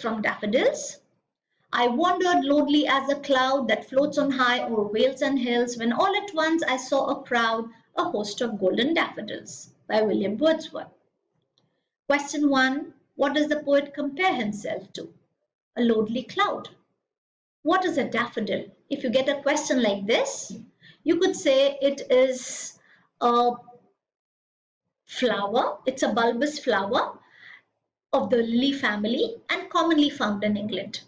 from Daffodils. I wandered lonely as a cloud that floats on high over vales and hills, when all at once I saw a crowd, a host of golden daffodils, by William Wordsworth. Question 1. What does the poet compare himself to? A lonely cloud. What is a daffodil? If you get a question like this, you could say it is a flower, it's a bulbous flower of the lily family and commonly found in England.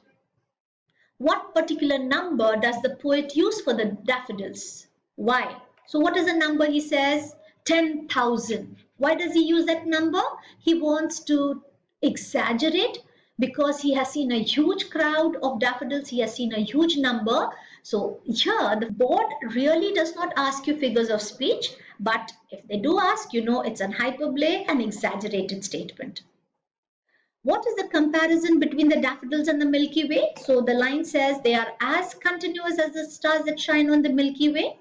What particular number does the poet use for the daffodils? Why? So what is the number he says? 10,000. Why does he use that number? He wants to exaggerate because he has seen a huge crowd of daffodils, he has seen a huge number. So here the board really does not ask you figures of speech, but if they do ask, you know it's an hyperbole, an exaggerated statement. What is the comparison between the daffodils and the Milky Way? So the line says they are as continuous as the stars that shine on the Milky Way.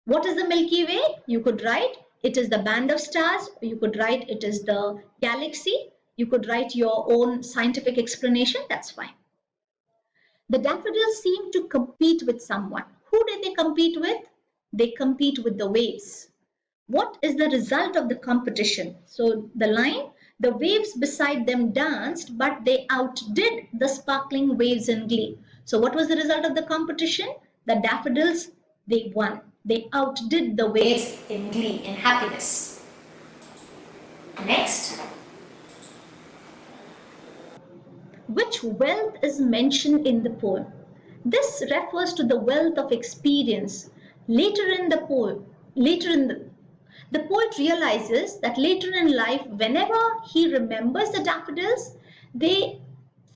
What is the Milky Way? You could write it is the band of stars, or you could write it is the galaxy. You could write your own scientific explanation, that's fine. The daffodils seem to compete with someone. Who did they compete with? They compete with the waves. What is the result of the competition? So the line, the waves beside them danced, but they outdid the sparkling waves in glee. So what was the result of the competition? The daffodils, they won. They outdid the waves in glee, in happiness. Next. Which wealth is mentioned in the poem? This refers to the wealth of experience. Later in the poem, the poet realizes that later in life, whenever he remembers the daffodils, they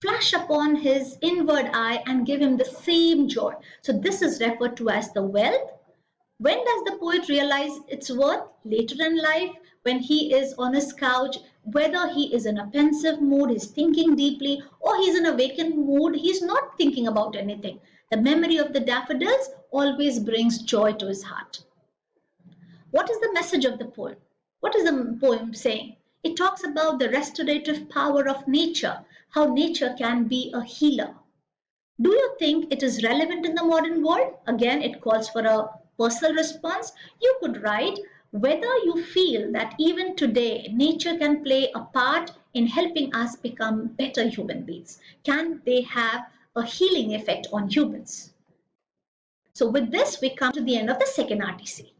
flash upon his inward eye and give him the same joy. So this is referred to as the wealth. When does the poet realize its worth? Later in life, when he is on his couch, whether he is in a pensive mood, he's thinking deeply, or he's in a vacant mood, he's not thinking about anything. The memory of the daffodils always brings joy to his heart. What is the message of the poem? What is the poem saying? It talks about the restorative power of nature, how nature can be a healer. Do you think it is relevant in the modern world? Again, it calls for a personal response. You could write whether you feel that even today nature can play a part in helping us become better human beings. Can they have a healing effect on humans? So with this, we come to the end of the second RTC.